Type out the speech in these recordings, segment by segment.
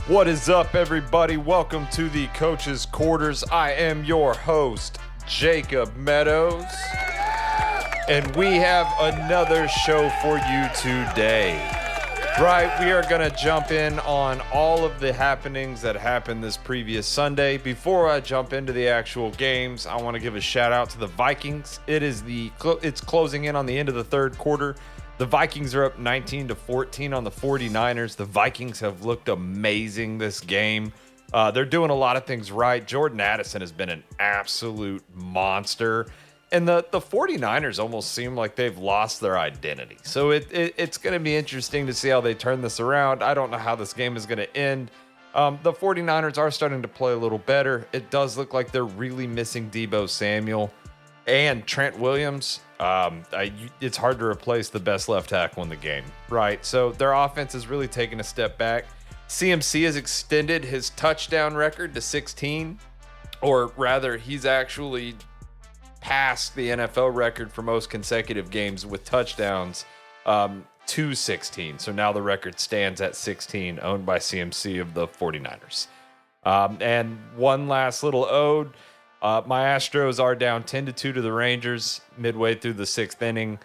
What is up, everybody? Welcome to the Coach's Quarters. I am your host, Jacob Meadows, and we have another show for you today. Right, we are going to jump in on all of the happenings that happened this previous Sunday. Before I jump into the actual games, I want to give a shout out to the Vikings. It's closing in on the end of the third quarter. The Vikings are up 19-14 on the 49ers. The Vikings have looked amazing this game. They're doing a lot of things right. Jordan Addison has been an absolute monster. And the 49ers almost seem like they've lost their identity. So it's going to be interesting to see how they turn this around. I don't know how this game is going to end. The 49ers are starting to play a little better. It does look like they're really missing Deebo Samuel and Trent Williams. It's hard to replace the best left tackle in the game, right? So their offense is really taking a step back. CMC has extended his touchdown record to 16, or rather, he's actually passed the NFL record for most consecutive games with touchdowns to 16. So now the record stands at 16, owned by CMC of the 49ers. And one last little ode. My Astros are down 10-2 to the Rangers midway through the sixth inning.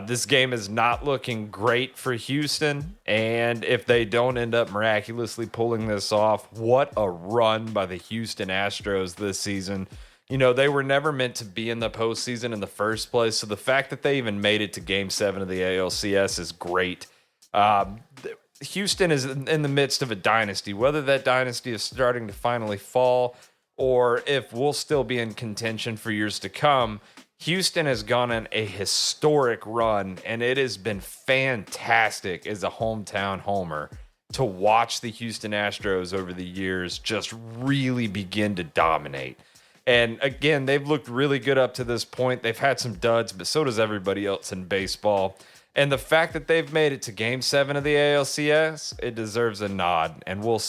This game is not looking great for Houston, and if they don't end up miraculously pulling this off, what a run by the Houston Astros this season. You know, they were never meant to be in the postseason in the first place, so the fact that they even made it to Game 7 of the ALCS is great. Houston is in the midst of a dynasty. Whether that dynasty is starting to finally fall or if we'll still be in contention for years to come, Houston has gone on a historic run, and it has been fantastic as a hometown homer to watch the Houston Astros over the years just really begin to dominate. And again, they've looked really good up to this point. They've had some duds, but so does everybody else in baseball. And the fact that they've made it to Game 7 of the ALCS, it deserves a nod. And we'll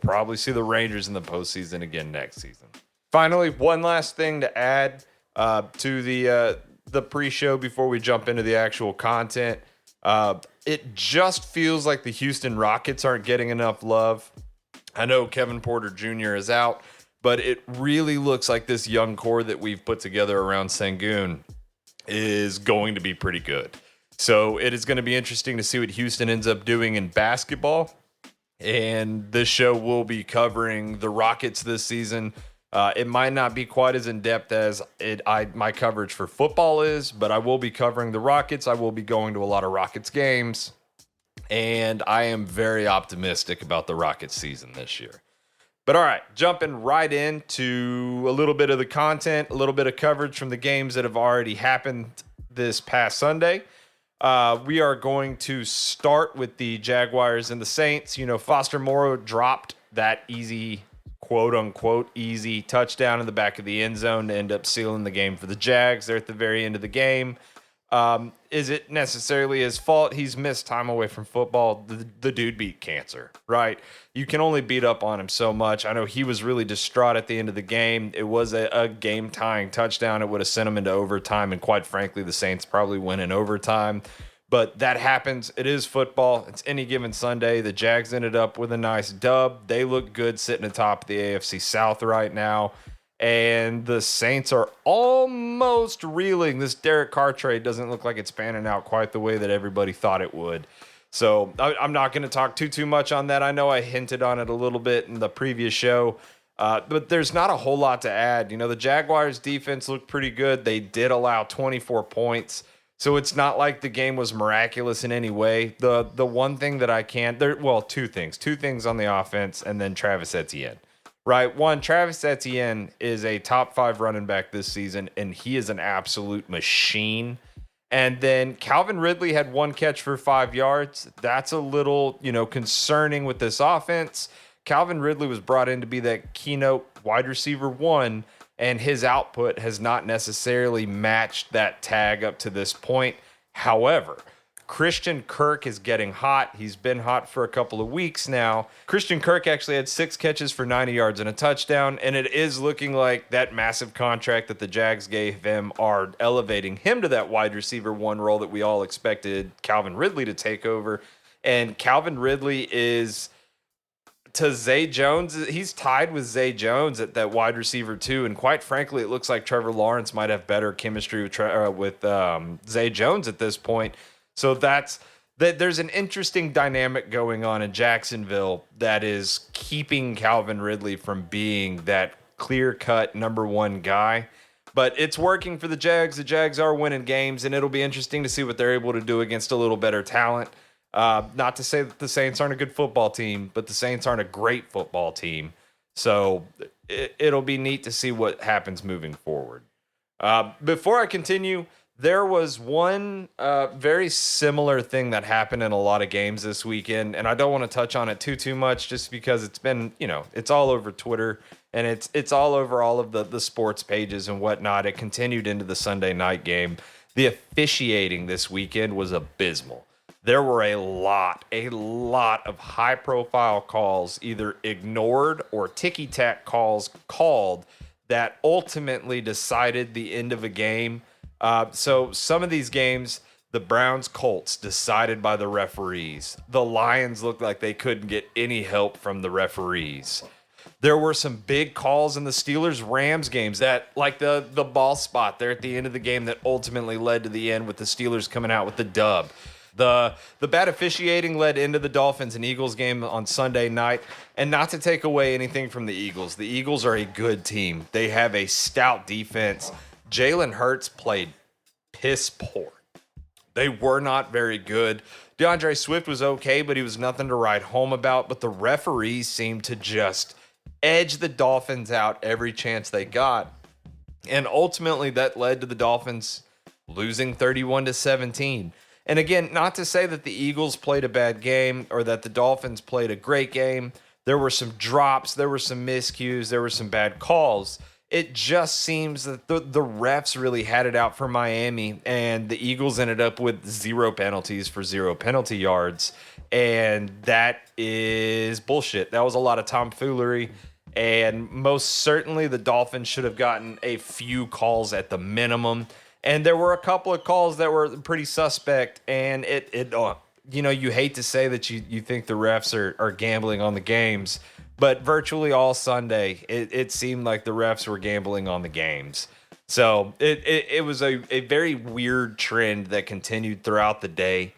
probably see the Rangers in the postseason again next season. Finally, one last thing to add to the pre-show before we jump into the actual content. It just feels like the Houston Rockets aren't getting enough love. I know Kevin Porter Jr. is out, but it really looks like this young core that we've put together around Sengun is going to be pretty good. So it is going to be interesting to see what Houston ends up doing in basketball. And this show will be covering the Rockets this season. It might not be quite as in-depth as my coverage for football is, but I will be covering the Rockets. I will be going to a lot of Rockets games. And I am very optimistic about the Rockets season this year. But all right, jumping right into a little bit of the content, a little bit of coverage from the games that have already happened this past Sunday. We are going to start with the Jaguars and the Saints. You know, Foster Moreau dropped that easy, quote unquote, easy touchdown in the back of the end zone to end up sealing the game for the Jags. They're at the very end of the game. Is it necessarily his fault? He's missed time away from football. The dude beat cancer, right? You can only beat up on him so much. I know he was really distraught at the end of the game. It was a game-tying touchdown. It would have sent him into overtime, and quite frankly, the Saints probably win in overtime. But that happens. It is football. It's any given Sunday. The Jags ended up with a nice dub. They look good sitting atop the AFC South right now. And the Saints are almost reeling. This Derek Carr trade doesn't look like it's panning out quite the way that everybody thought it would. So I'm not going to talk too much on that. I know I hinted on it a little bit in the previous show, but there's not a whole lot to add. You know, the Jaguars defense looked pretty good. They did allow 24 points. So it's not like the game was miraculous in any way. The one thing that two things on the offense, and then Travis Etienne. Right. One, Travis Etienne is a top 5 running back this season, and he is an absolute machine. And then Calvin Ridley had 1 catch for 5 yards. That's a little, concerning with this offense. Calvin Ridley was brought in to be that keynote wide receiver 1, and his output has not necessarily matched that tag up to this point. However, Christian Kirk is getting hot. He's been hot for a couple of weeks now. Christian Kirk actually had 6 catches for 90 yards and a touchdown, and it is looking like that massive contract that the Jags gave him are elevating him to that wide receiver 1 role that we all expected Calvin Ridley to take over. And Calvin Ridley is to Zay Jones. He's tied with Zay Jones at that wide receiver too. And quite frankly, it looks like Trevor Lawrence might have better chemistry with Zay Jones at this point. So there's an interesting dynamic going on in Jacksonville that is keeping Calvin Ridley from being that clear-cut number one guy. But it's working for the Jags. The Jags are winning games, and it'll be interesting to see what they're able to do against a little better talent. Not to say that the Saints aren't a good football team, but the Saints aren't a great football team. So it'll be neat to see what happens moving forward. Before I continue, there was one very similar thing that happened in a lot of games this weekend, and I don't want to touch on it too much just because it's been, it's all over Twitter, and it's all over all of the sports pages and whatnot. It continued into the Sunday night game. The officiating this weekend was abysmal. There were a lot of high-profile calls, either ignored or ticky-tack calls called that ultimately decided the end of a game. So some of these games, the Browns-Colts decided by the referees. The Lions looked like they couldn't get any help from the referees. There were some big calls in the Steelers-Rams games that, like the ball spot there at the end of the game that ultimately led to the end with the Steelers coming out with the dub. The bad officiating led into the Dolphins and Eagles game on Sunday night. And not to take away anything from the Eagles are a good team. They have a stout defense. Jalen Hurts played piss poor. They were not very good. DeAndre Swift was okay, but he was nothing to write home about. But the referees seemed to just edge the Dolphins out every chance they got. And ultimately that led to the Dolphins losing 31-17. And again, not to say that the Eagles played a bad game or that the Dolphins played a great game. There were some drops, there were some miscues, there were some bad calls. It just seems that the refs really had it out for Miami, and the Eagles ended up with 0 penalties for 0 penalty yards. And that is bullshit. That was a lot of tomfoolery. And most certainly the Dolphins should have gotten a few calls at the minimum. And there were a couple of calls that were pretty suspect. And you hate to say that you think the refs are gambling on the games, but virtually all Sunday, it seemed like the refs were gambling on the games. So it was a very weird trend that continued throughout the day.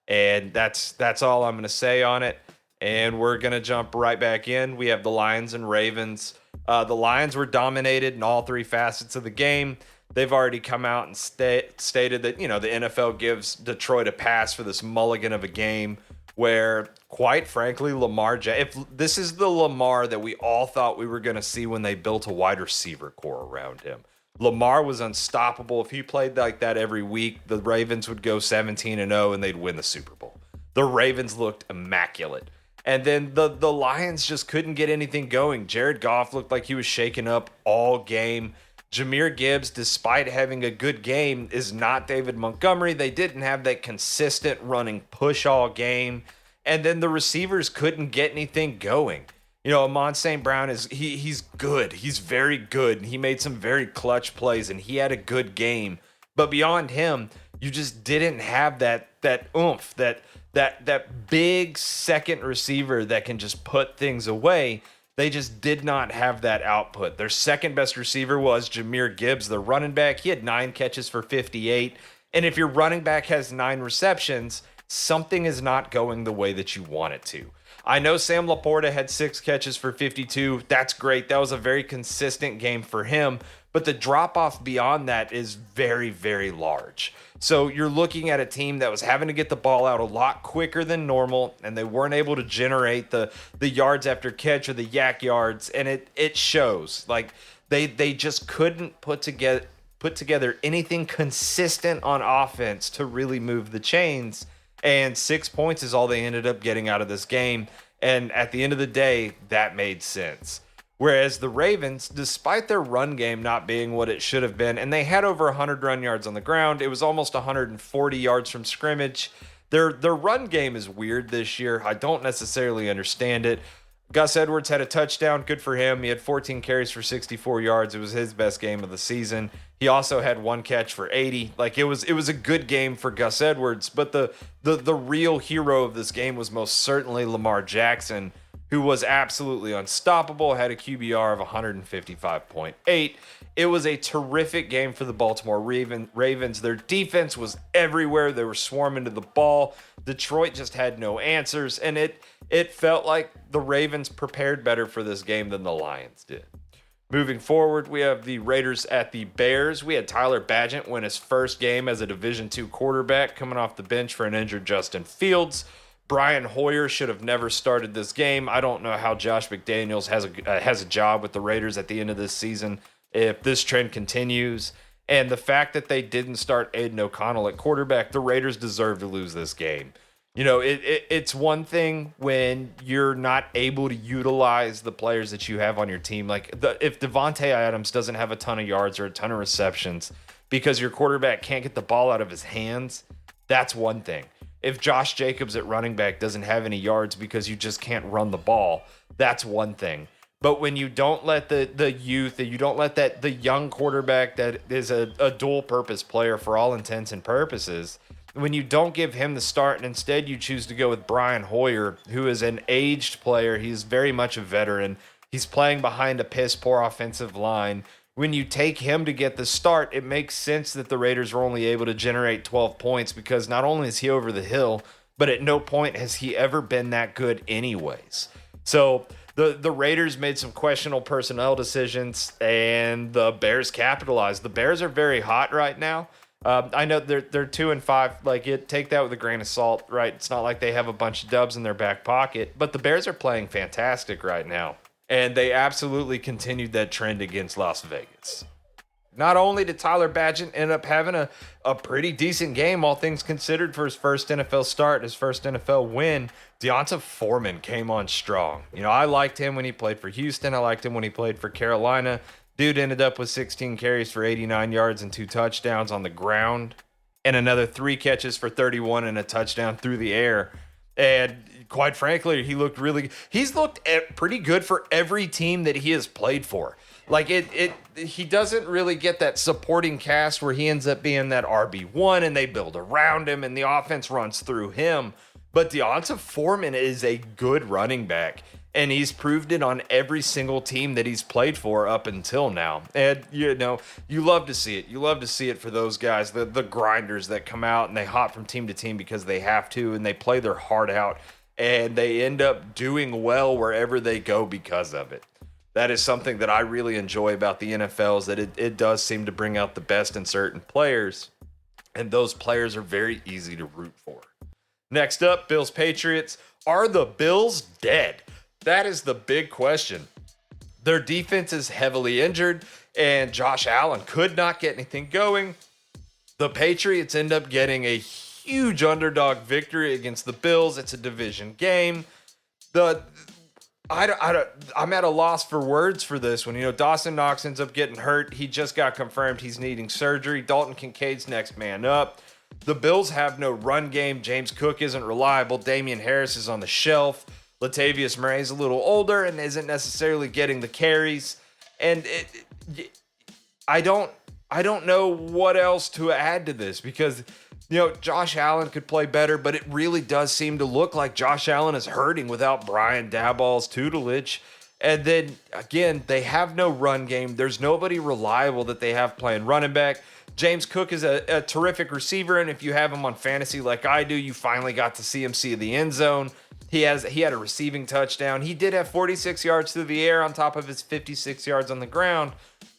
And that's all I'm going to say on it. And we're going to jump right back in. We have the Lions and Ravens. The Lions were dominated in all 3 facets of the game. They've already come out and stated that, the NFL gives Detroit a pass for this mulligan of a game where, quite frankly, if this is the Lamar that we all thought we were going to see when they built a wide receiver core around him. Lamar was unstoppable. If he played like that every week, the Ravens would go 17-0 and they'd win the Super Bowl. The Ravens looked immaculate. And then the Lions just couldn't get anything going. Jared Goff looked like he was shaken up all game. Jahmyr Gibbs, despite having a good game, is not David Montgomery. They didn't have that consistent running push all game. And then the receivers couldn't get anything going. Amon St. Brown he's good. He's very good. He made some very clutch plays and he had a good game. But beyond him, you just didn't have that oomph, that big second receiver that can just put things away. They just did not have that output. Their second best receiver was Jahmyr Gibbs, the running back. He had 9 catches for 58. And if your running back has 9 receptions, something is not going the way that you want it to. I know Sam Laporta had 6 catches for 52. That's great. That was a very consistent game for him. But the drop-off beyond that is very, very large. So you're looking at a team that was having to get the ball out a lot quicker than normal, and they weren't able to generate the yards after catch or the yak yards, and it shows. Like they just couldn't put together anything consistent on offense to really move the chains. And 6 points is all they ended up getting out of this game. And at the end of the day, that made sense. Whereas the Ravens, despite their run game not being what it should have been, and they had over 100 run yards on the ground, it was almost 140 yards from scrimmage. Their run game is weird this year. I don't necessarily understand it. Gus Edwards had a touchdown. Good for him. He had 14 carries for 64 yards. It was his best game of the season. He also had 1 catch for 80. Like it was a good game for Gus Edwards, but the real hero of this game was most certainly Lamar Jackson, who was absolutely unstoppable, had a QBR of 155.8. It was a terrific game for the Baltimore Ravens. Their defense was everywhere. They were swarming to the ball. Detroit just had no answers, and it felt like the Ravens prepared better for this game than the Lions did. Moving forward, we have the Raiders at the Bears. We had Tyler Badgett win his first game as a Division II quarterback, coming off the bench for an injured Justin Fields. Brian Hoyer should have never started this game. I don't know how Josh McDaniels has a job with the Raiders at the end of this season if this trend continues. And the fact that they didn't start Aiden O'Connell at quarterback, the Raiders deserve to lose this game. You know, it's one thing when you're not able to utilize the players that you have on your team. Like if Devontae Adams doesn't have a ton of yards or a ton of receptions because your quarterback can't get the ball out of his hands, that's one thing. If Josh Jacobs at running back doesn't have any yards because you just can't run the ball, that's one thing. But when you don't let the youth, you don't let the young quarterback that is a dual purpose player for all intents and purposes, when you don't give him the start and instead you choose to go with Brian Hoyer, who is an aged player, he's very much a veteran. He's playing behind a piss poor offensive line. When you take him to get the start, it makes sense that the Raiders were only able to generate 12 points because not only is he over the hill, but at no point has he ever been that good anyways. So the Raiders made some questionable personnel decisions and the Bears capitalized. The Bears are very hot right now. I know they're 2-5. Like take that with a grain of salt, right? It's not like they have a bunch of dubs in their back pocket, but the Bears are playing fantastic right now. And they absolutely continued that trend against Las Vegas. Not only did Tyler Badgett end up having a pretty decent game, all things considered, for his first NFL start, his first NFL win, D'Onta Foreman came on strong. You know, I liked him when he played for Houston. I liked him when he played for Carolina. Dude ended up with 16 carries for 89 yards and 2 touchdowns on the ground, and another 3 catches for 31 and a touchdown through the air. And quite frankly, he's looked pretty good for every team that he has played for. Like he doesn't really get that supporting cast where he ends up being that RB1 and they build around him and the offense runs through him. But D'Onta Foreman is a good running back, and he's proved it on every single team that he's played for up until now. And, you know, you love to see it. You love to see it for those guys, the grinders that come out and they hop from team to team because they have to, and they play their heart out, and they end up doing well wherever they go because of it. That is something that I really enjoy about the NFL, is that it does seem to bring out the best in certain players, and those players are very easy to root for. Next up, Bills Patriots. Are the Bills dead? That is the big question. Their defense is heavily injured, and Josh Allen could not get anything going. The Patriots end up getting a huge underdog victory against the Bills. It's a division game. I'm at a loss for words for this one. You know, Dawson Knox ends up getting hurt. He just got confirmed he's needing surgery. Dalton Kincaid's next man up. The Bills have no run game. James Cook isn't reliable. Damian Harris is on the shelf. Latavius Murray's a little older and isn't necessarily getting the carries. And I don't know what else to add to this because, you know, Josh Allen could play better, but it really does seem to look like Josh Allen is hurting without Brian Daboll's tutelage. And then, again, they have no run game. There's nobody reliable that they have playing running back. James Cook is a terrific receiver, and if you have him on fantasy like I do, you finally got to see him see the end zone. He had a receiving touchdown. He did have 46 yards through the air on top of his 56 yards on the ground,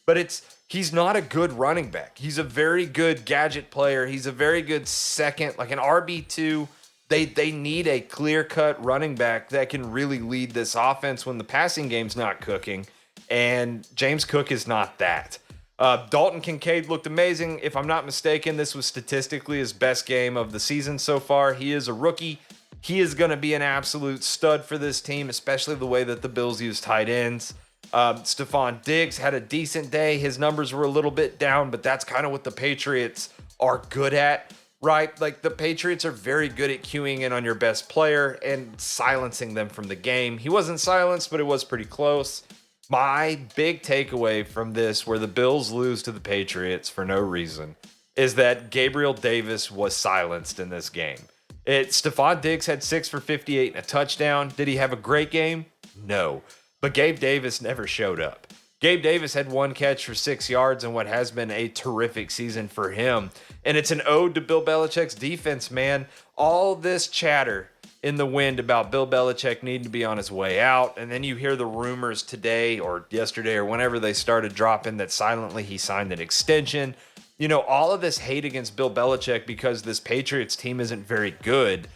but he's not a good running back. He's a very good gadget player. He's a very good second, like an RB2. They need a clear-cut running back that can really lead this offense when the passing game's not cooking, and James Cook is not that. Dalton Kincaid looked amazing. If I'm not mistaken, this was statistically his best game of the season so far. He is a rookie. He is going to be an absolute stud for this team, especially the way that the Bills use tight ends. Stephon Diggs had a decent day. His numbers were a little bit down, but that's kind of what the Patriots are good at, right? Like the Patriots are very good at queuing in on your best player and silencing them from the game. He wasn't silenced, but it was pretty close. My big takeaway from this, where the Bills lose to the Patriots for no reason, is that Gabriel Davis was silenced in this game. Stephon Diggs had 6 for 58 and a touchdown. Did he have a great game? No. But Gabe Davis never showed up. Gabe Davis had 1 catch for 6 yards in what has been a terrific season for him. And it's an ode to Bill Belichick's defense, man. All this chatter in the wind about Bill Belichick needing to be on his way out. And then you hear the rumors today or yesterday or whenever they started dropping that silently he signed an extension. You know, all of this hate against Bill Belichick because this Patriots team isn't very good.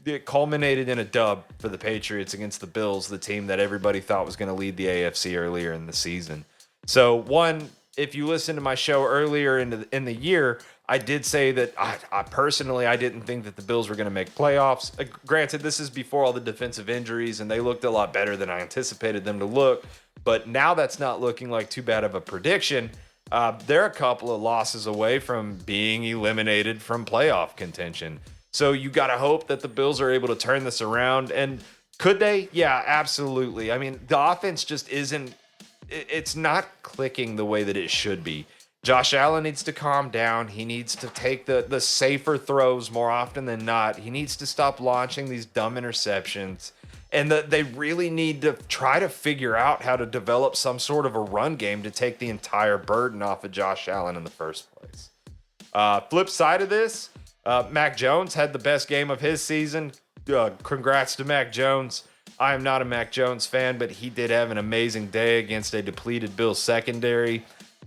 It culminated in a dub for the Patriots against the Bills, the team that everybody thought was going to lead the AFC earlier in the season. So, one, if you listen to my show earlier in the year, I did say that I personally didn't think that the Bills were going to make playoffs. Granted, this is before all the defensive injuries, and they looked a lot better than I anticipated them to look. But now that's not looking like too bad of a prediction. They're a couple of losses away from being eliminated from playoff contention. So you got to hope that the Bills are able to turn this around. And could they? Yeah, absolutely. I mean, the offense just it's not clicking the way that it should be. Josh Allen needs to calm down. He needs to take the safer throws more often than not. He needs to stop launching these dumb interceptions. And they really need to try to figure out how to develop some sort of a run game to take the entire burden off of Josh Allen in the first place. Flip side of this, Mac Jones had the best game of his season. Congrats to Mac Jones. I am not a Mac Jones fan, but he did have an amazing day against a depleted Bills secondary.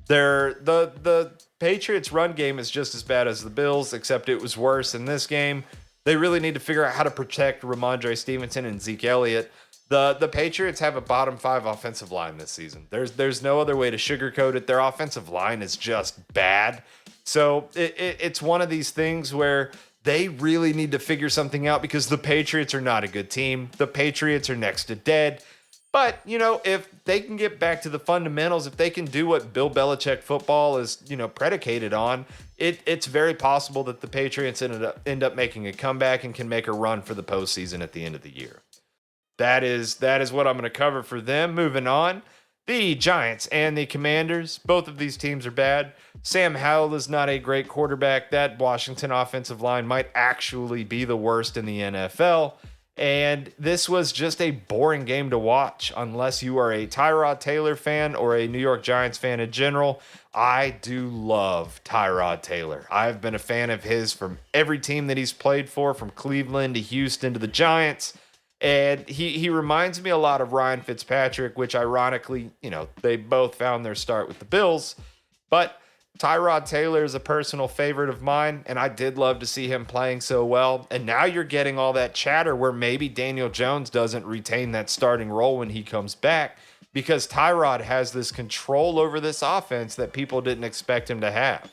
The Patriots' run game is just as bad as the Bills, except it was worse in this game. They really need to figure out how to protect Ramondre Stevenson and Zeke Elliott. The Patriots have a bottom 5 offensive line this season. There's no other way to sugarcoat it. Their offensive line is just bad. So it's one of these things where they really need to figure something out because the Patriots are not a good team. The Patriots are next to dead. But, you know, if they can get back to the fundamentals, if they can do what Bill Belichick football is, you know, predicated on, it's very possible that the Patriots end up making a comeback and can make a run for the postseason at the end of the year. That is what I'm going to cover for them. Moving on, the Giants and the Commanders, both of these teams are bad. Sam Howell is not a great quarterback. That Washington offensive line might actually be the worst in the NFL. And this was just a boring game to watch unless you are a Tyrod Taylor fan or a New York Giants fan in general. I do love Tyrod Taylor. I've been a fan of his from every team that he's played for, from Cleveland to Houston to the Giants. And he reminds me a lot of Ryan Fitzpatrick, which ironically, you know, they both found their start with the Bills. But Tyrod Taylor is a personal favorite of mine, and I did love to see him playing so well. And now you're getting all that chatter where maybe Daniel Jones doesn't retain that starting role when he comes back because Tyrod has this control over this offense that people didn't expect him to have.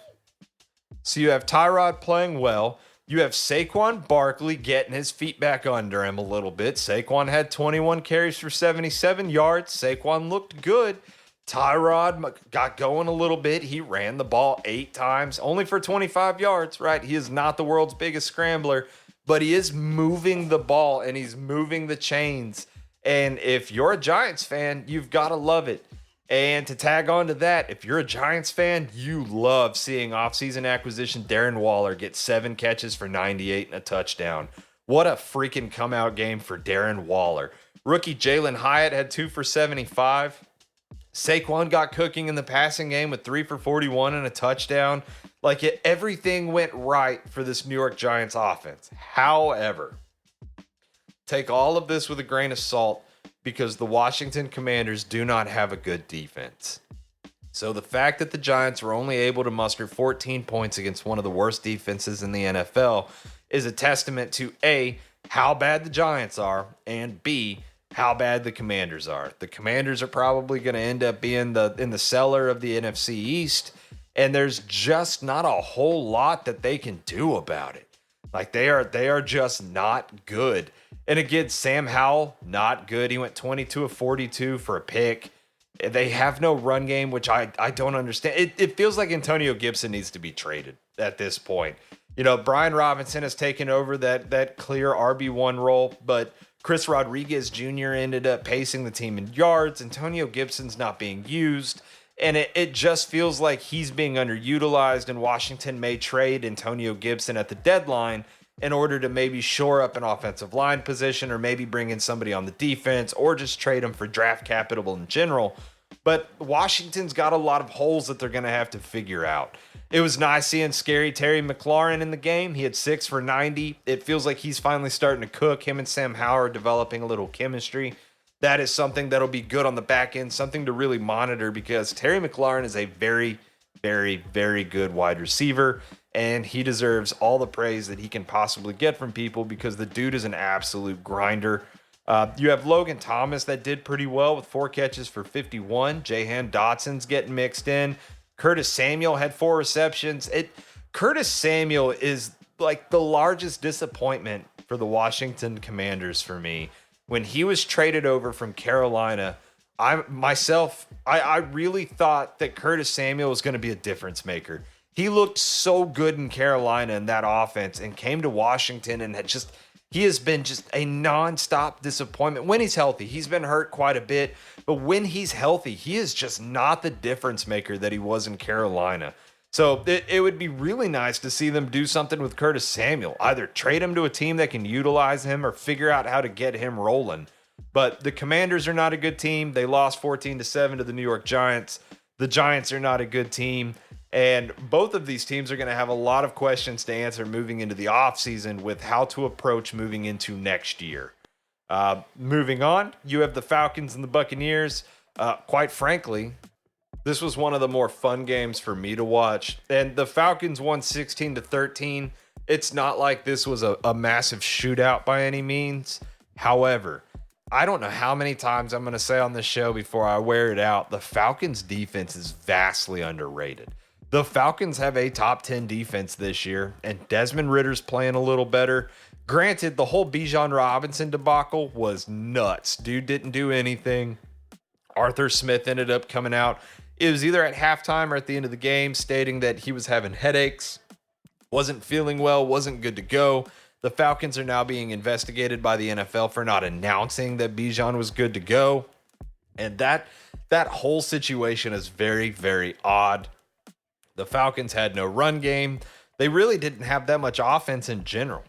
So you have Tyrod playing well. You have Saquon Barkley getting his feet back under him a little bit. Saquon had 21 carries for 77 yards. Saquon looked good. Tyrod got going a little bit. He ran the ball 8 times, only for 25 yards, right? He is not the world's biggest scrambler, but he is moving the ball and he's moving the chains. And if you're a Giants fan, you've got to love it. And to tag on to that, if you're a Giants fan, you love seeing offseason acquisition Darren Waller get 7 catches for 98 and a touchdown. What a freaking come out game for Darren Waller. Rookie Jalen Hyatt had 2 for 75. Saquon got cooking in the passing game with 3 for 41 and a touchdown. Everything went right for this New York Giants offense. However, take all of this with a grain of salt because the Washington Commanders do not have a good defense. So the fact that the Giants were only able to muster 14 points against one of the worst defenses in the NFL is a testament to A, how bad the Giants are, and B, how bad the Commanders are. The Commanders are probably going to end up being in the cellar of the NFC East, and there's just not a whole lot that they can do about it. They are just not good. And again, Sam Howell, not good. He went 22 of 42 for a pick. They have no run game, which I don't understand. It feels like Antonio Gibson needs to be traded at this point. You know, Brian Robinson has taken over that clear RB1 role, but Chris Rodriguez Jr. ended up pacing the team in yards. Antonio Gibson's not being used. And it just feels like he's being underutilized, and Washington may trade Antonio Gibson at the deadline in order to maybe shore up an offensive line position or maybe bring in somebody on the defense or just trade them for draft capital in general. But Washington's got a lot of holes that they're going to have to figure out. It was nice seeing scary Terry McLaurin in the game. He had 6 for 90. It feels like he's finally starting to cook. Him and Sam Howell are developing a little chemistry. That is something that'll be good on the back end, something to really monitor, because Terry McLaurin is a very, very, very good wide receiver, and he deserves all the praise that he can possibly get from people because the dude is an absolute grinder. You have Logan Thomas that did pretty well with 4 catches for 51. Jahan Dotson's getting mixed in. Curtis Samuel had 4 receptions. Curtis Samuel is like the largest disappointment for the Washington Commanders for me. When he was traded over from Carolina, I really thought that Curtis Samuel was going to be a difference maker. He looked so good in Carolina in that offense and came to Washington and he has been just a nonstop disappointment when he's healthy. He's been hurt quite a bit, but when he's healthy, he is just not the difference maker that he was in Carolina. So it would be really nice to see them do something with Curtis Samuel, either trade him to a team that can utilize him or figure out how to get him rolling. But the Commanders are not a good team. They lost 14-7 to the New York Giants. The Giants are not a good team. And both of these teams are going to have a lot of questions to answer moving into the offseason with how to approach moving into next year. Moving on, you have the Falcons and the Buccaneers. Quite frankly, this was one of the more fun games for me to watch. And the Falcons won 16-13. It's not like this was a massive shootout by any means. However, I don't know how many times I'm going to say on this show before I wear it out, the Falcons defense is vastly underrated. The Falcons have a top 10 defense this year, and Desmond Ritter's playing a little better. Granted, the whole Bijan Robinson debacle was nuts. Dude didn't do anything. Arthur Smith ended up coming out. It was either at halftime or at the end of the game, stating that he was having headaches, wasn't feeling well, wasn't good to go. The Falcons are now being investigated by the NFL for not announcing that Bijan was good to go. And that whole situation is very, very odd. The Falcons had no run game. They really didn't have that much offense in general,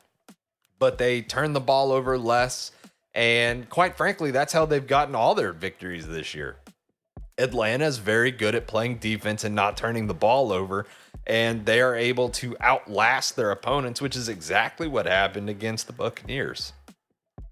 but they turned the ball over less. And quite frankly, that's how they've gotten all their victories this year. Atlanta is very good at playing defense and not turning the ball over, and they are able to outlast their opponents, which is exactly what happened against the Buccaneers.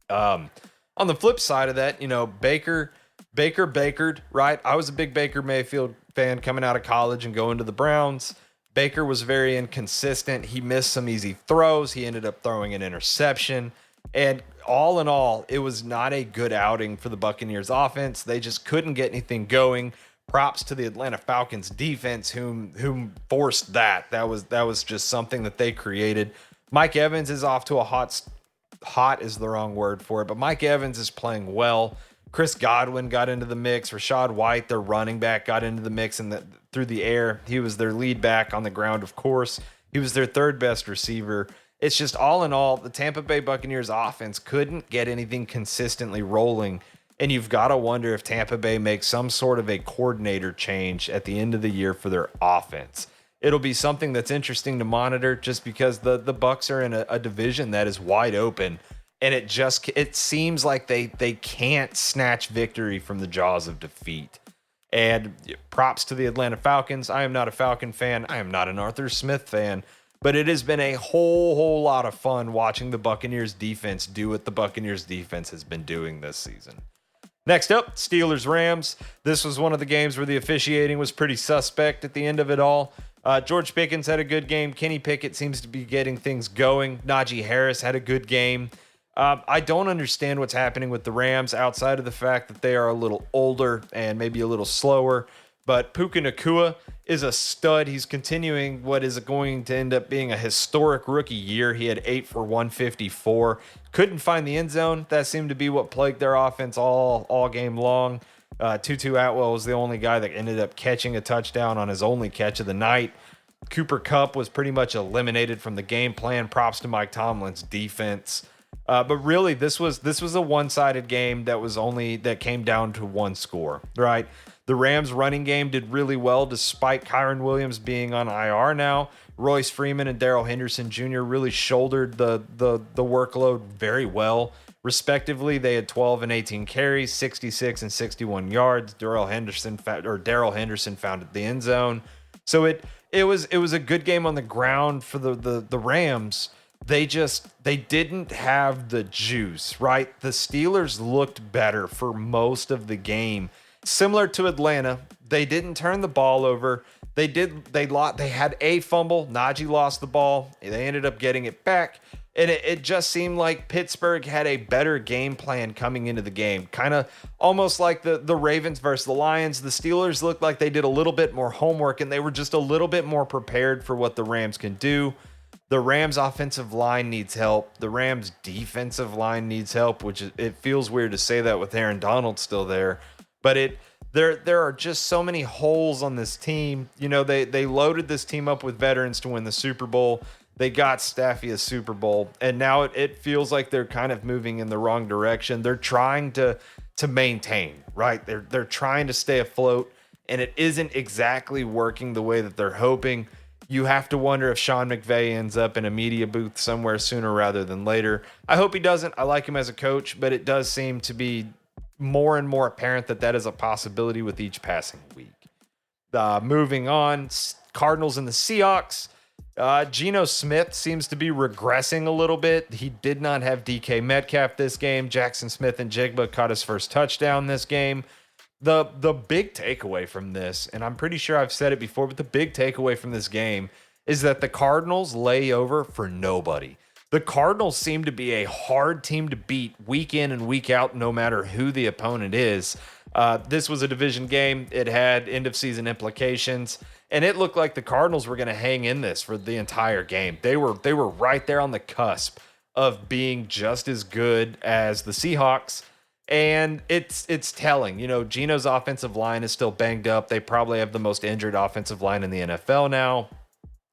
On the flip side of that, Baker Bakered, right? I was a big Baker Mayfield fan coming out of college and going to the Browns. Baker was very inconsistent. He missed some easy throws. He ended up throwing an interception. And all in all, it was not a good outing for the Buccaneers offense. They just couldn't get anything going. Props to the Atlanta Falcons defense, whom forced that. That was just something that they created. Mike Evans is off to a hot is the wrong word for it, but Mike Evans is playing well. Chris Godwin got into the mix. Rachaad White, their running back, got into the mix through the air. He was their lead back on the ground, of course. He was their third best receiver. It's just all in all, the Tampa Bay Buccaneers offense couldn't get anything consistently rolling. And you've got to wonder if Tampa Bay makes some sort of a coordinator change at the end of the year for their offense. It'll be something that's interesting to monitor just because the Bucs are in a division that is wide open. And it seems like they can't snatch victory from the jaws of defeat. And props to the Atlanta Falcons. I am not a Falcon fan. I am not an Arthur Smith fan. But it has been a whole lot of fun watching the Buccaneers defense do what the Buccaneers defense has been doing this season. Next up, Steelers-Rams. This was one of the games where the officiating was pretty suspect at the end of it all. George Pickens had a good game. Kenny Pickett seems to be getting things going. Najee Harris had a good game. I don't understand what's happening with the Rams outside of the fact that they are a little older and maybe a little slower. But Puka Nacua is a stud. He's continuing what is going to end up being a historic rookie year. He had 8 for 154. Couldn't find the end zone. That seemed to be what plagued their offense all game long. Tutu Atwell was the only guy that ended up catching a touchdown on his only catch of the night. Cooper Kupp was pretty much eliminated from the game plan. Props to Mike Tomlin's defense. But really, this was a one-sided game that came down to one score, right? The Rams running game did really well despite Kyron Williams being on IR now. Royce Freeman and Darrell Henderson Jr. really shouldered the workload very well. Respectively, they had 12 and 18 carries, 66 and 61 yards. Darrell Henderson found the end zone. So it was a good game on the ground for the Rams. They didn't have the juice, right? The Steelers looked better for most of the game. Similar to Atlanta, they didn't turn the ball over. They had a fumble. Najee lost the ball. They ended up getting it back. And it just seemed like Pittsburgh had a better game plan coming into the game. Kind of almost like the Ravens versus the Lions. The Steelers looked like they did a little bit more homework and they were just a little bit more prepared for what the Rams can do. The Rams offensive line needs help. The Rams defensive line needs help, which it feels weird to say that with Aaron Donald still there. But there are just so many holes on this team. You know, they loaded this team up with veterans to win the Super Bowl. They got Staffy a Super Bowl, and now it feels like they're kind of moving in the wrong direction. They're trying to maintain, right? They're trying to stay afloat, and it isn't exactly working the way that they're hoping. You have to wonder if Sean McVay ends up in a media booth somewhere sooner rather than later. I hope he doesn't. I like him as a coach, but it does seem to be more and more apparent that is a possibility with each passing week. Moving on, Cardinals and the Seahawks. Geno Smith seems to be regressing a little bit. He did not have DK Metcalf this game. Jackson Smith and Jigba caught his first touchdown this game. The big takeaway from this, and I'm pretty sure I've said it before, but the big takeaway from this game is that the Cardinals lay over for nobody. The Cardinals seem to be a hard team to beat week in and week out, no matter who the opponent is. This was a division game. It had end-of-season implications, and it looked like the Cardinals were going to hang in this for the entire game. They were right there on the cusp of being just as good as the Seahawks, and it's telling. You know, Geno's offensive line is still banged up. They probably have the most injured offensive line in the NFL now,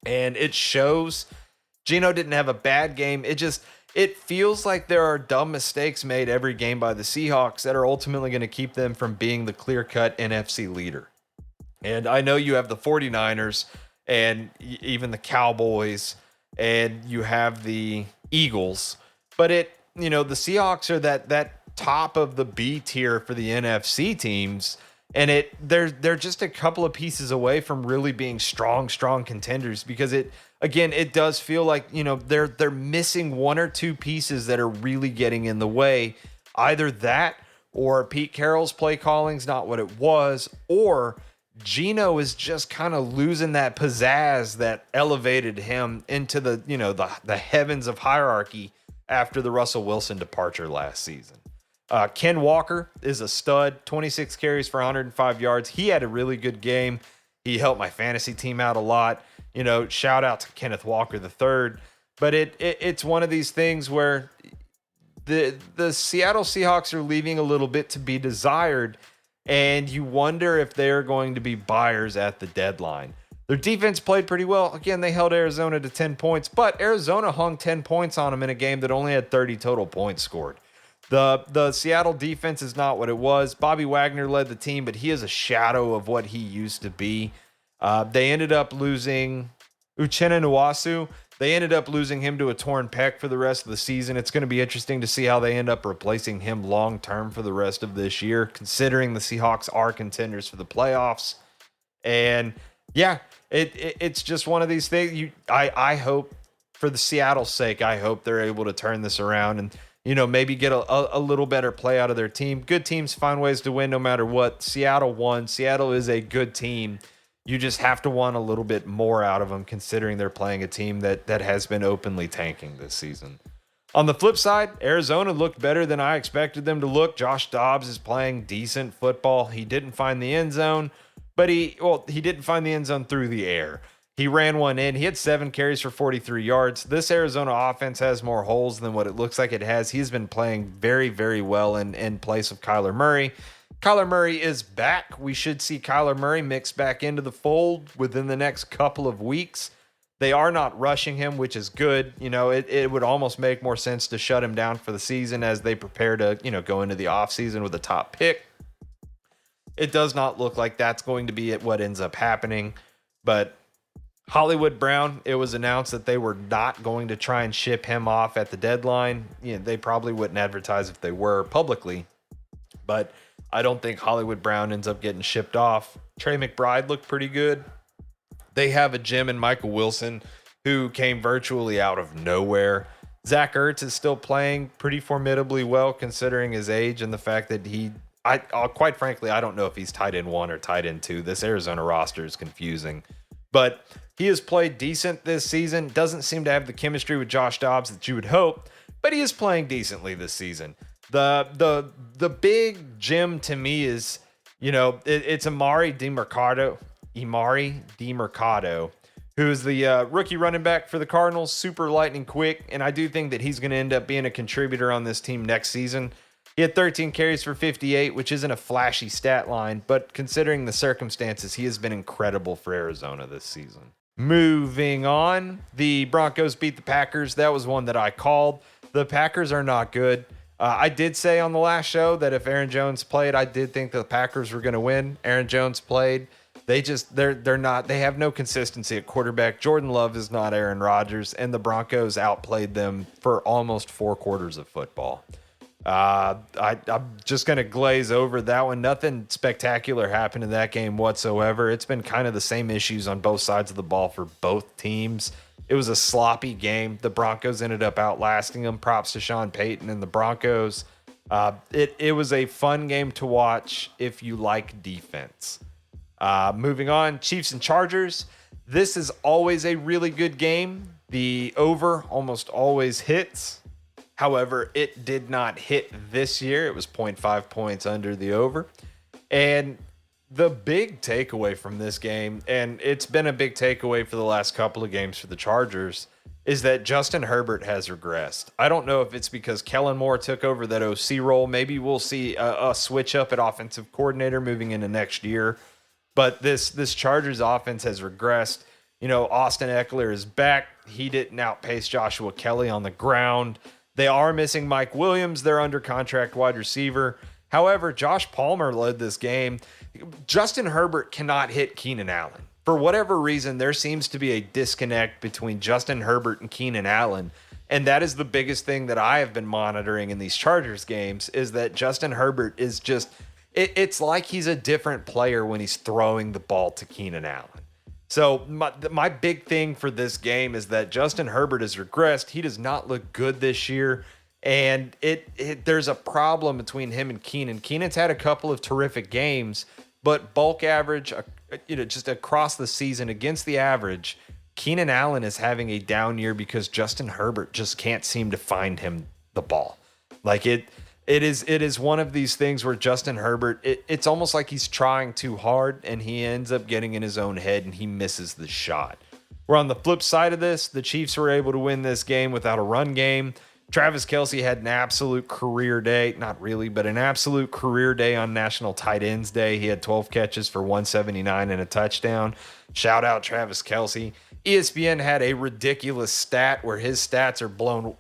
and it shows. Geno didn't have a bad game. It feels like there are dumb mistakes made every game by the Seahawks that are ultimately going to keep them from being the clear-cut NFC leader. And I know you have the 49ers and even the Cowboys, and you have the Eagles, but the Seahawks are that top of the B tier for the NFC teams, and they're just a couple of pieces away from really being strong contenders, because it does feel like, they're missing one or two pieces that are really getting in the way. Either that, or Pete Carroll's play calling's not what it was, or Geno is just kind of losing that pizzazz that elevated him into the heavens of hierarchy after the Russell Wilson departure last season. Ken Walker is a stud, 26 carries for 105 yards. He had a really good game. He helped my fantasy team out a lot. Shout out to Kenneth Walker III. But it's one of these things where the Seattle Seahawks are leaving a little bit to be desired, and you wonder if they're going to be buyers at the deadline. Their defense played pretty well. Again, they held Arizona to 10 points, but Arizona hung 10 points on them in a game that only had 30 total points scored. The Seattle defense is not what it was. Bobby Wagner led the team, but he is a shadow of what he used to be. They ended up losing Uchenna Nwasu. They ended up losing him to a torn pec for the rest of the season. It's going to be interesting to see how they end up replacing him long-term for the rest of this year, considering the Seahawks are contenders for the playoffs. And yeah, it's just one of these things. I hope, for the Seattle sake, I hope they're able to turn this around and, maybe get a little better play out of their team. Good teams find ways to win no matter what. Seattle won. Seattle is a good team. You just have to want a little bit more out of them, considering they're playing a team that has been openly tanking this season. On the flip side, Arizona looked better than I expected them to look. Josh Dobbs is playing decent football. He didn't find the end zone, but he didn't find the end zone through the air. He ran one in. He had 7 carries for 43 yards. This Arizona offense has more holes than what it looks like it has. He's been playing very, very well in place of Kyler Murray. Kyler Murray is back. We should see Kyler Murray mix back into the fold within the next couple of weeks. They are not rushing him, which is good. It would almost make more sense to shut him down for the season as they prepare to, go into the offseason with a top pick. It does not look like that's going to be what ends up happening. But Hollywood Brown, it was announced that they were not going to try and ship him off at the deadline. They probably wouldn't advertise if they were publicly. But I don't think Hollywood Brown ends up getting shipped off. Trey McBride looked pretty good. They have a Jim and Michael Wilson who came virtually out of nowhere. Zach Ertz is still playing pretty formidably well considering his age and the fact that quite frankly, I don't know if he's tight end 1 or tight end 2. This Arizona roster is confusing. But he has played decent this season. Doesn't seem to have the chemistry with Josh Dobbs that you would hope, but he is playing decently this season. The big gem to me is, it's Emari Demercado, who is the rookie running back for the Cardinals, super lightning quick, and I do think that he's going to end up being a contributor on this team next season. He had 13 carries for 58, which isn't a flashy stat line, but considering the circumstances, he has been incredible for Arizona this season. Moving on, the Broncos beat the Packers. That was one that I called. The Packers are not good. I did say on the last show that if Aaron Jones played, I did think the Packers were going to win. Aaron Jones played. They're not. They have no consistency at quarterback. Jordan Love is not Aaron Rodgers, and the Broncos outplayed them for almost 4 quarters of football. I'm just going to glaze over that one. Nothing spectacular happened in that game whatsoever. It's been kind of the same issues on both sides of the ball for both teams. It was a sloppy game. The Broncos ended up outlasting them. Props to Sean Payton and the Broncos. It was a fun game to watch if you like defense. Moving on, Chiefs and Chargers. This is always a really good game. The over almost always hits. However, it did not hit this year. It was 0.5 points under the over. And the big takeaway from this game, and it's been a big takeaway for the last couple of games for the Chargers, is that Justin Herbert has regressed. I don't know if it's because Kellen Moore took over that OC role. Maybe we'll see a switch up at offensive coordinator moving into next year. But this Chargers offense has regressed. Austin Eckler is back. He didn't outpace Joshua Kelly on the ground. They are missing Mike Williams, their under contract wide receiver. However, Josh Palmer led this game. Justin Herbert cannot hit Keenan Allen. For whatever reason, there seems to be a disconnect between Justin Herbert and Keenan Allen. And that is the biggest thing that I have been monitoring in these Chargers games, is that Justin Herbert is just, it's like he's a different player when he's throwing the ball to Keenan Allen. So my big thing for this game is that Justin Herbert has regressed. He does not look good this year. And there's a problem between him and Keenan. Keenan's had a couple of terrific games, but bulk average, just across the season against the average, Keenan Allen is having a down year because Justin Herbert just can't seem to find him the ball. Like it is one of these things where Justin Herbert, it's almost like he's trying too hard and he ends up getting in his own head and he misses the shot. Where on the flip side of this, the Chiefs were able to win this game without a run game. Travis Kelce had an absolute career day. Not really, but an absolute career day on National Tight Ends Day. He had 12 catches for 179 and a touchdown. Shout out Travis Kelce. ESPN had a ridiculous stat where his stats are blown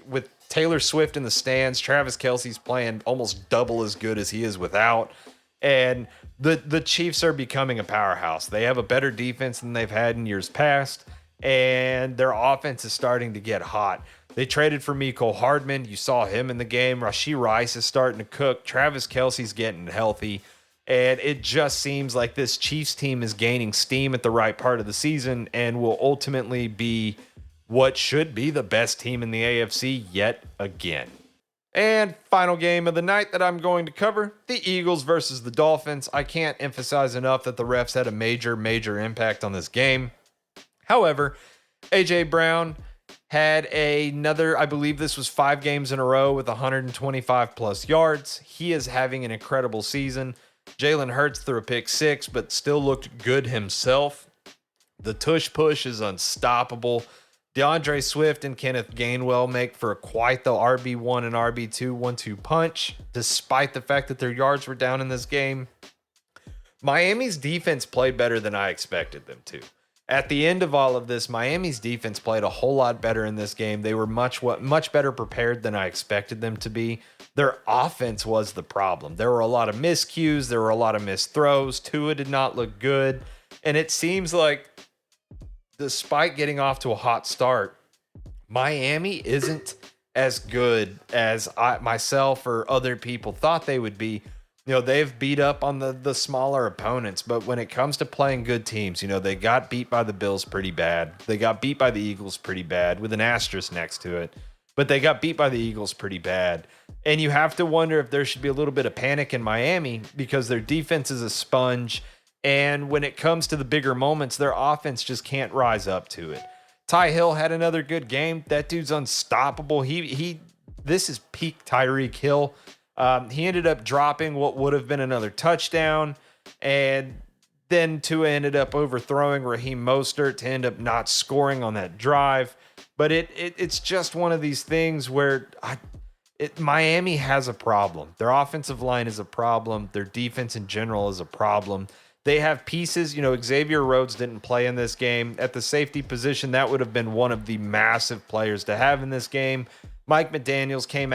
with Taylor Swift in the stands. Travis Kelce's playing almost double as good as he is without. And the Chiefs are becoming a powerhouse. They have a better defense than they've had in years past, and their offense is starting to get hot. They traded for Mecole Hardman. You saw him in the game. Rashee Rice is starting to cook. Travis Kelce's getting healthy. And it just seems like this Chiefs team is gaining steam at the right part of the season and will ultimately be what should be the best team in the AFC yet again. And final game of the night that I'm going to cover, the Eagles versus the Dolphins. I can't emphasize enough that the refs had a major impact on this game. However, A.J. Brown had another, I believe this was 5 games in a row with 125 plus yards. He is having an incredible season. Jalen Hurts threw a pick 6, but still looked good himself. The tush push is unstoppable. DeAndre Swift and Kenneth Gainwell make for quite the RB1 and RB2 1-2 punch, despite the fact that their yards were down in this game. Miami's defense played better than I expected them to. at the end of all of this, Miami's defense played a whole lot better in this game. They were much better prepared than I expected them to be. Their offense was the problem. There were a lot of miscues. There were a lot of missed throws. Tua did not look good. And it seems like despite getting off to a hot start, Miami isn't as good as myself or other people thought they would be. You know, they've beat up on the smaller opponents, but when it comes to playing good teams, you know, they got beat by the Bills pretty bad. They got beat by the Eagles pretty bad with an asterisk next to it, but they got beat by the Eagles pretty bad. And you have to wonder if there should be a little bit of panic in Miami because their defense is a sponge. And when it comes to the bigger moments, their offense just can't rise up to it. Ty Hill had another good game. That dude's unstoppable. This is peak Tyreek Hill. He ended up dropping what would have been another touchdown, and then Tua ended up overthrowing Raheem Mostert to end up not scoring on that drive. But it's just one of these things where Miami has a problem. Their offensive line is a problem. Their defense in general is a problem. They have pieces, you know, Xavier Rhodes didn't play in this game. At the safety position, that would have been one of the massive players to have in this game. Mike McDaniels came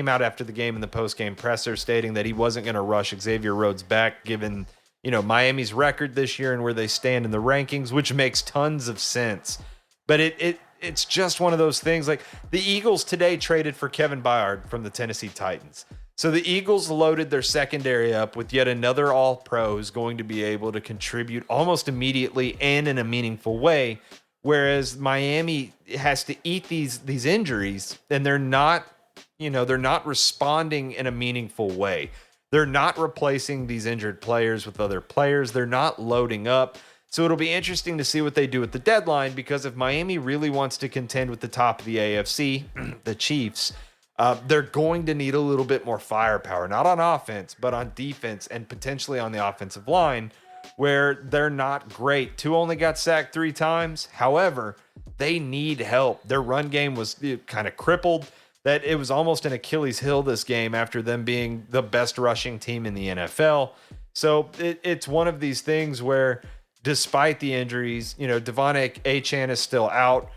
out after the game in the post-game presser stating that he wasn't going to rush Xavier Rhodes back given, you know, Miami's record this year and where they stand in the rankings, which makes tons of sense. But it's just one of those things. Like the Eagles today traded for Kevin Byard from the Tennessee Titans. So the Eagles loaded their secondary up with yet another all-pro who's going to be able to contribute almost immediately and in a meaningful way. Whereas Miami has to eat these injuries, and they're not responding in a meaningful way. They're not replacing these injured players with other players. They're not loading up. So it'll be interesting to see what they do at the deadline, because if Miami really wants to contend with the top of the AFC, the Chiefs, they're going to need a little bit more firepower, not on offense, but on defense and potentially on the offensive line, where they're not great. Tua only got sacked 3 times. However, they need help. Their run game was kind of crippled. That it was almost an Achilles heel this game after them being the best rushing team in the NFL. So it's one of these things where despite the injuries, you know, Devon Achane is still out.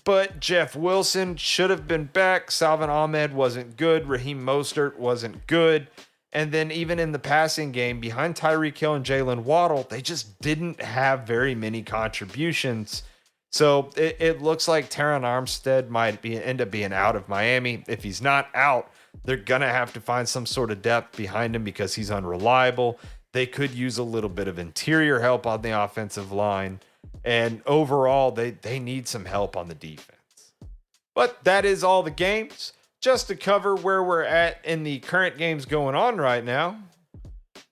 But Jeff Wilson should have been back. Salvon Ahmed wasn't good. Raheem Mostert wasn't good. And then even in the passing game, behind Tyreek Hill and Jalen Waddle, they just didn't have very many contributions. So it looks like Teron Armstead might end up being out of Miami. If he's not out, they're going to have to find some sort of depth behind him because he's unreliable. They could use a little bit of interior help on the offensive line. And overall, they need some help on the defense. But that is all the games. Just to cover where we're at in the current games going on right now,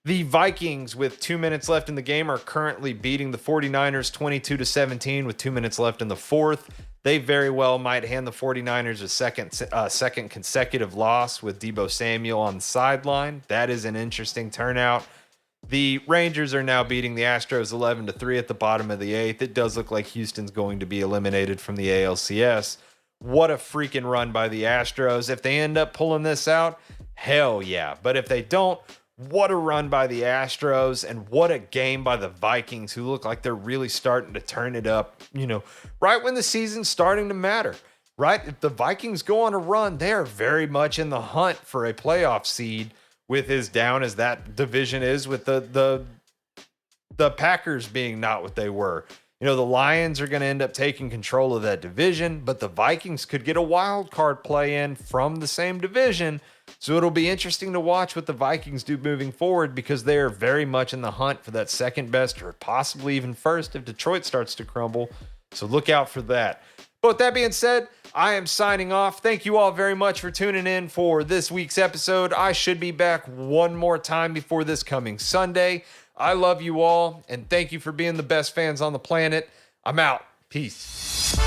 the Vikings, with 2 minutes left in the game, are currently beating the 49ers 22-17 with 2 minutes left in the fourth. They very well might hand the 49ers a second consecutive loss with Deebo Samuel on the sideline. That is an interesting turnout. The Rangers are now beating the Astros 11-3 at the bottom of the eighth. It does look like Houston's going to be eliminated from the ALCS. What a freaking run by the Astros. If they end up pulling this out, hell yeah. But if they don't, what a run by the Astros, and what a game by the Vikings, who look like they're really starting to turn it up, you know, right when the season's starting to matter, right? If the Vikings go on a run, they are very much in the hunt for a playoff seed, with as down as that division is, with the Packers being not what they were. You know, the Lions are going to end up taking control of that division, but the Vikings could get a wild card play in from the same division. So it'll be interesting to watch what the Vikings do moving forward, because they are very much in the hunt for that second best, or possibly even first, if Detroit starts to crumble. So look out for that. But with that being said, I am signing off. Thank you all very much for tuning in for this week's episode. I should be back one more time before this coming Sunday. I love you all, and thank you for being the best fans on the planet. I'm out. Peace.